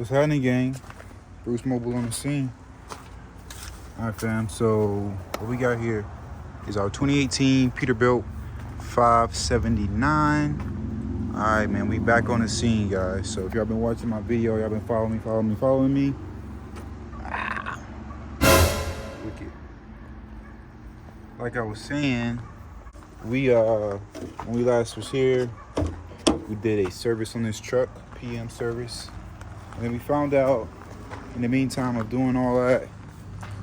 What's happening, gang? Bruce Mobile on the scene. Alright, fam. So what we got here is our 2018 Peterbilt 579. Alright, man, we back on the scene, guys. So if y'all been watching my video, y'all been following me. Wicked. Like I was saying, we when we last was here, we did a service on this truck, PM service. And then we found out in the meantime of doing all that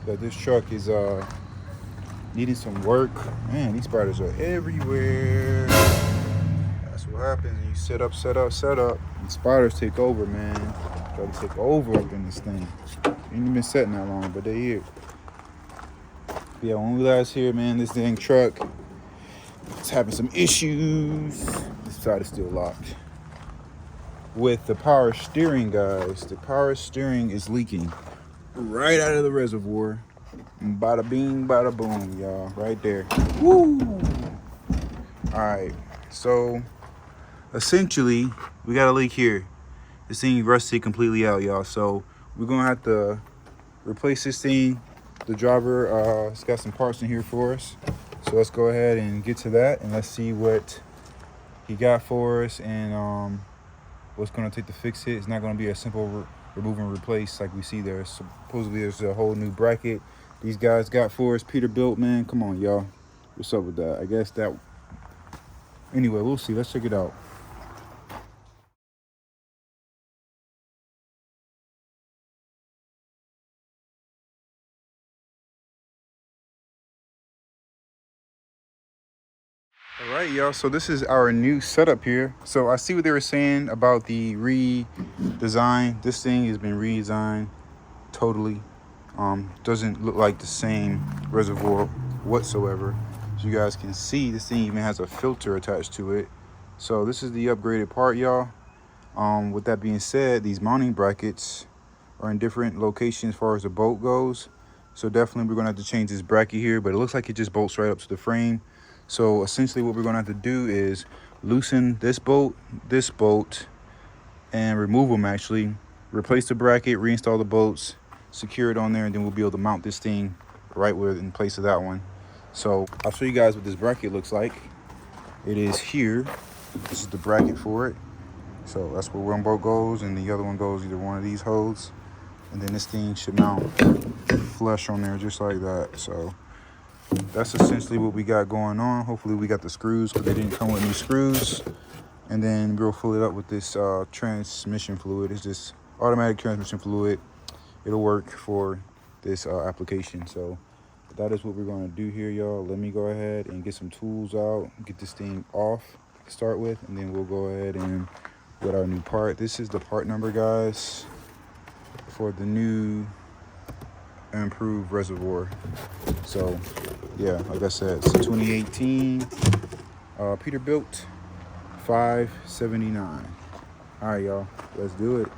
this truck is needing some work. Man, these spiders are everywhere. That's what happens when you set up. And spiders take over, man. Try to take over up in this thing. Ain't even been setting that long, but they here. Yeah, when we last here, man, this dang truck is having some issues. This side is still locked. With the power steering, guys, the power steering is leaking right out of the reservoir. Bada bing, bada boom, y'all, right there. Woo! All right, so essentially, we got a leak here. This thing rusted completely out, y'all. So we're gonna have to replace this thing. The driver has got some parts in here for us. So let's go ahead and get to that, and let's see what he got for us and what's going to take to fix it. It's not going to be a simple remove and replace like we see there. Supposedly there's a whole new bracket these guys got for us. Peterbilt, man, come on, y'all. What's up with that? I guess that... Anyway, we'll see. Let's check it out. All right, y'all, so this is our new setup here. So I see what they were saying about the redesign. This thing has been redesigned totally. Doesn't look like the same reservoir whatsoever. As you guys can see, this thing even has a filter attached to it. So this is the upgraded part, y'all. With that being said, these mounting brackets are in different locations as far as the bolt goes. So definitely we're gonna have to change this bracket here, but it looks like it just bolts right up to the frame. So essentially what we're gonna have to do is loosen this bolt, and remove them actually. Replace the bracket, reinstall the bolts, secure it on there, and then we'll be able to mount this thing right where in place of that one. So I'll show you guys what this bracket looks like. It is here. This is the bracket for it. So that's where one bolt goes, and the other one goes either one of these holes, and then this thing should mount flush on there just like that. So that's essentially what we got going on. Hopefully we got the screws, because they didn't come with new screws. And then we'll fill it up with this transmission fluid. It's just automatic transmission fluid. It'll work for this application. So that is what we're going to do here, y'all. Let me go ahead and get some tools out, get this thing off to start with, and then we'll go ahead and get our new part. This is the part number, guys, for the new improved reservoir. So yeah, like I said, it's 2018 Peterbilt 579. All right, y'all, let's do it.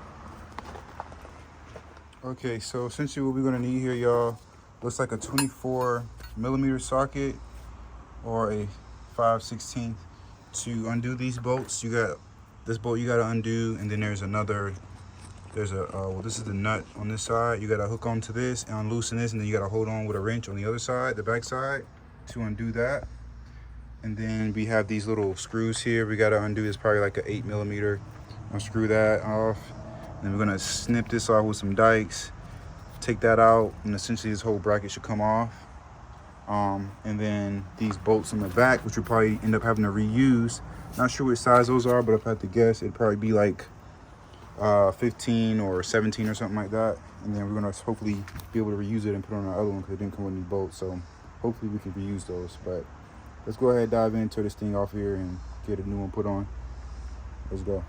Okay, so essentially what we're gonna need here, y'all, looks like a 24 millimeter socket or a 5/16. To undo these bolts, you got this bolt you gotta undo, and then there's another, well, this is the nut on this side. You gotta hook onto this and unloosen this, and then you gotta hold on with a wrench on the other side, the back side, to undo that. And then we have these little screws here. We gotta undo. It's probably like an 8 millimeter. Unscrew that off. And then we're gonna snip this off with some dikes. Take that out, and essentially this whole bracket should come off. And then these bolts on the back, which we'll probably end up having to reuse. Not sure what size those are, but if I had to guess, it'd probably be like 15 or 17 or something like that. And then we're gonna hopefully be able to reuse it and put it on our other one, because it didn't come with any bolts. So hopefully we can reuse those. But let's go ahead and dive into this thing off here and get a new one put on. Let's go.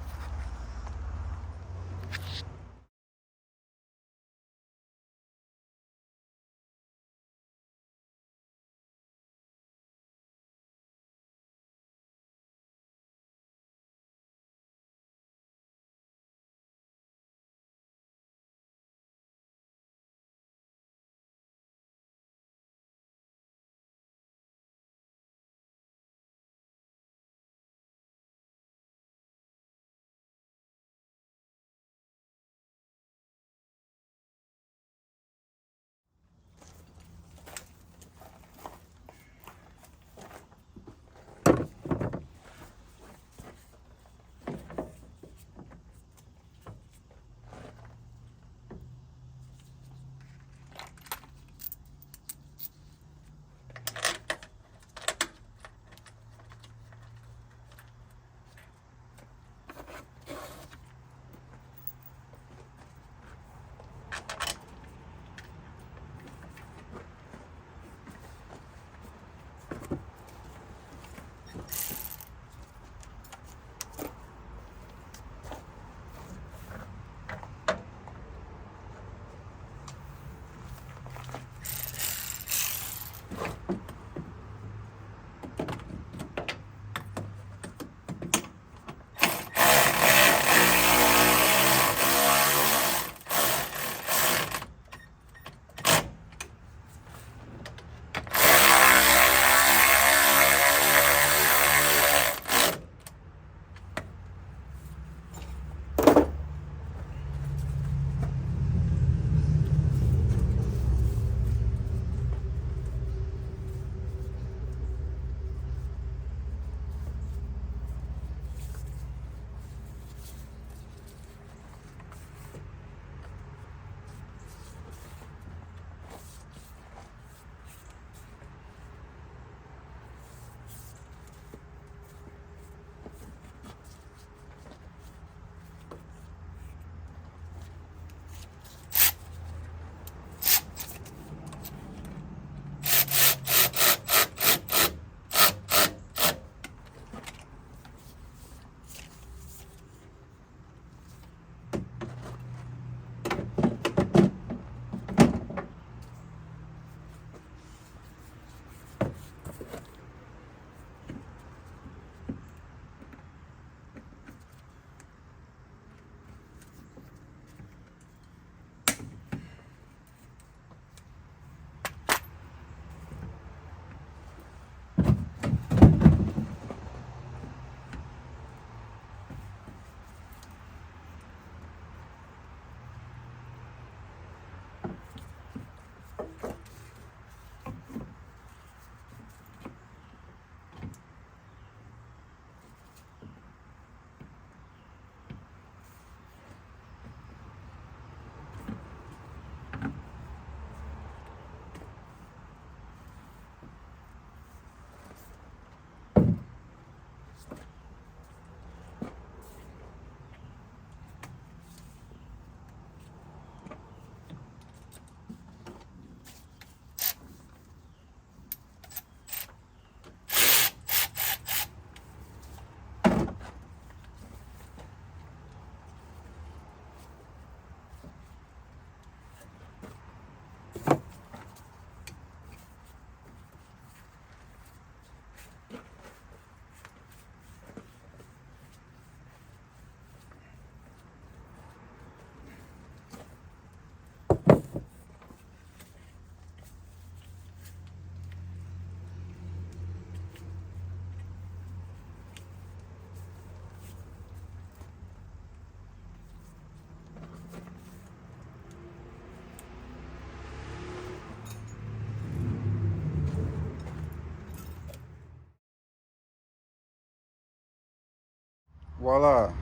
Voila,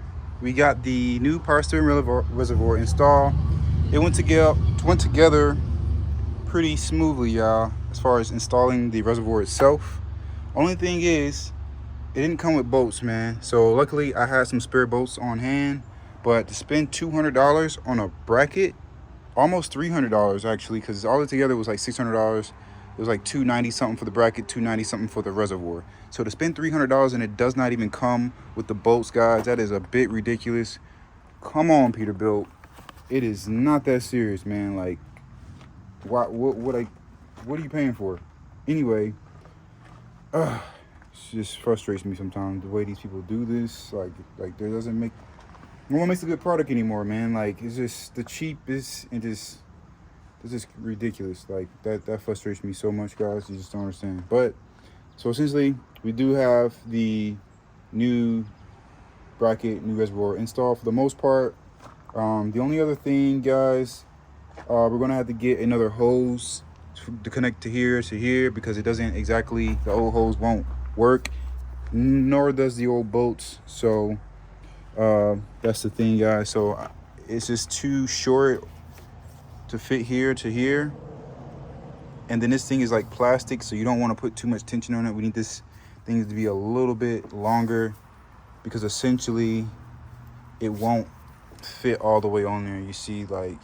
we got the new power steering reservoir installed. It went together pretty smoothly, y'all, as far as installing the reservoir itself. Only thing is, it didn't come with bolts, man. So luckily I had some spare bolts on hand, but to spend $200 on a bracket, almost $300 actually, because all together was like $600. It was like $290 something for the bracket, $290 something for the reservoir. So to spend $300 and it does not even come with the bolts, guys, that is a bit ridiculous. Come on, Peterbilt. It is not that serious, man. Like, what are you paying for? Anyway, it just frustrates me sometimes the way these people do this. Like there doesn't make no one makes a good product anymore, man. Like, it's just the cheapest and just it's just ridiculous. Like that frustrates me so much, guys. You just don't understand. But so essentially, we do have the new bracket, new reservoir installed for the most part. The only other thing, guys, we're gonna have to get another hose to connect to here because it doesn't exactly, the old hose won't work, nor does the old bolts. So that's the thing, guys. So it's just too short to fit here to here, and then this thing is like plastic, so you don't want to put too much tension on it. We need this thing to be a little bit longer because essentially it won't fit all the way on there. You see, like,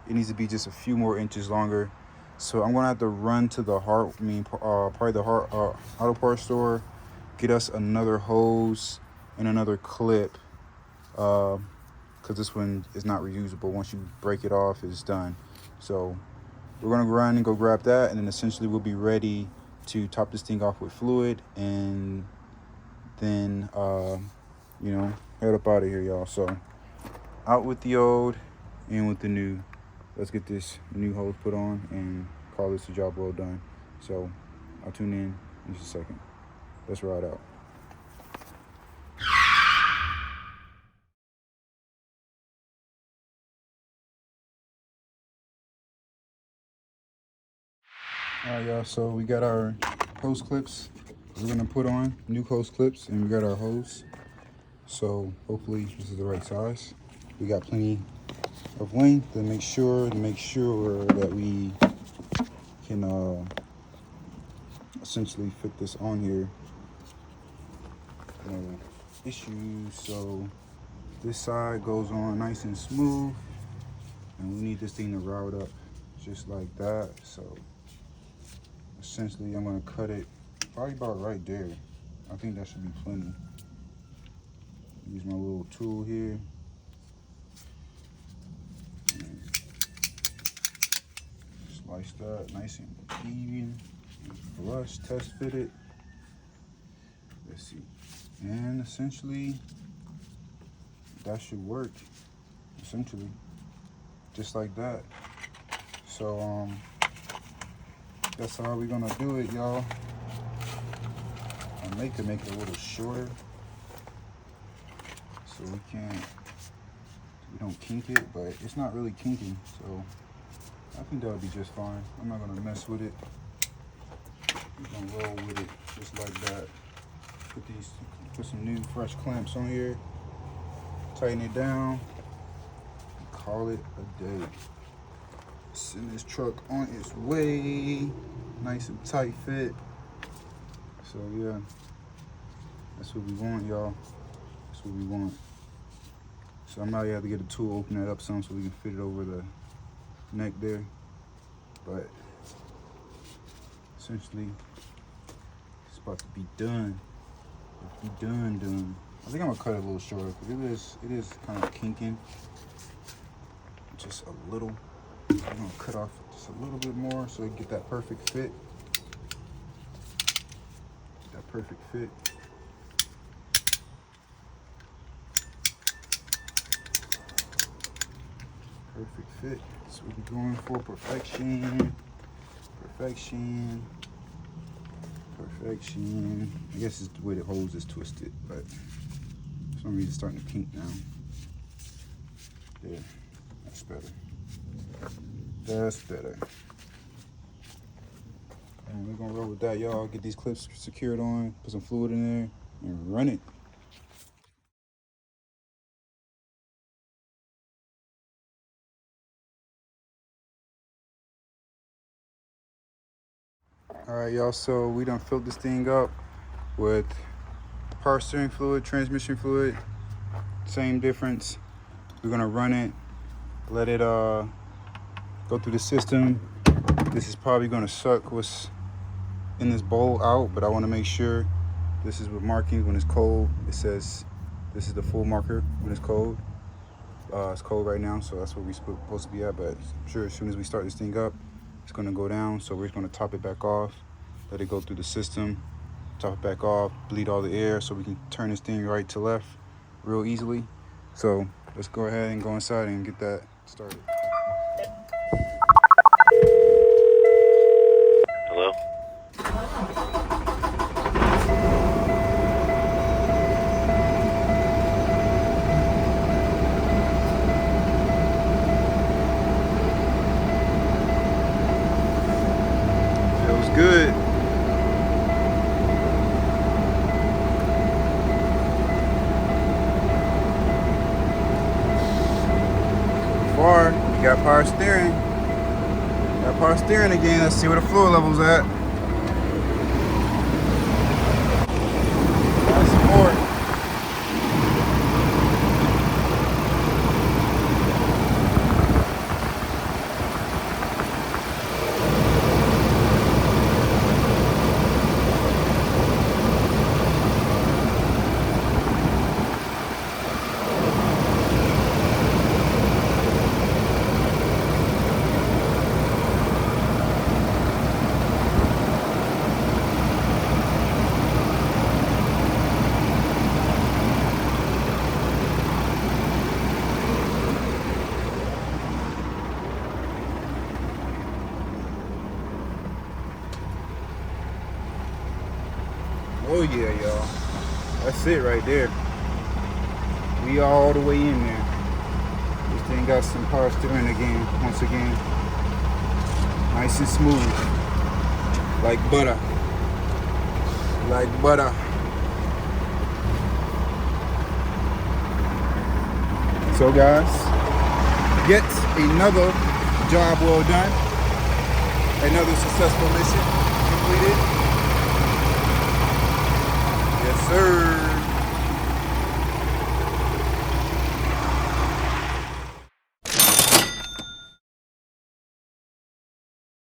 it needs to be just a few more inches longer. So I'm gonna have to run to the probably the auto parts store, get us another hose and another clip, because this one is not reusable. Once you break it off, it's done. So we're gonna run and go grab that, and then essentially we'll be ready to top this thing off with fluid, and then head up out of here, y'all. So out with the old, in with the new. Let's get this new hose put on and call this a job well done. So I'll tune in just a second. Let's ride out. All right, y'all, so we got our hose clips we're gonna put on, new hose clips, and we got our hose. So hopefully this is the right size. We got plenty of length to make sure that we can essentially fit this on here. No issues. So this side goes on nice and smooth, and we need this thing to route up just like that. So essentially I'm gonna cut it probably about right there. I think that should be plenty. Use my little tool here. Slice that nice and even. Flush, test fit it. Let's see. And essentially that should work. Essentially. Just like that. So that's how we're gonna do it, y'all. I make it a little shorter so we don't kink it, but it's not really kinking, so I think that'll be just fine. I'm not gonna mess with it. We're gonna roll with it just like that. Put some new fresh clamps on here, tighten it down, and call it a day. Send this truck on its way, nice and tight fit. So yeah, that's what we want, y'all. That's what we want. So I might have to get a tool, open that up some so we can fit it over the neck there. But essentially, it's about to be done. Done. I think I'm gonna cut it a little shorter because it is kind of kinking. Just a little. I'm gonna cut off just a little bit more so we get that perfect fit. Perfect fit. Perfect fit. That's what we're going for. Perfection. Perfection. Perfection. I guess it's the way the hose is twisted, but for some reason it's starting to kink now. Yeah, that's better. That's better. And we're gonna roll with that, y'all. Get these clips secured on, put some fluid in there, and run it. All right, y'all, so we done filled this thing up with power steering fluid, transmission fluid, same difference. We're gonna run it, let it go through the system. This is probably gonna suck what's in this bowl out, but I wanna make sure this is with markings. When it's cold, it says this is the full marker when it's cold. It's cold right now, so that's where we're supposed to be at, but I'm sure as soon as we start this thing up, it's gonna go down. So we're just gonna top it back off, let it go through the system, top it back off, bleed all the air so we can turn this thing right to left real easily. So let's go ahead and go inside and get that started. Hello? Feels good. Far, we got power steering. Got power steering again. Let's see where the fluid level's at. Got some more. Oh yeah, y'all. That's it right there. We all the way in there. This thing got some power steering again, once again. Nice and smooth. Like butter. Like butter. So guys, yet another job well done. Another successful mission completed. Yes, sir.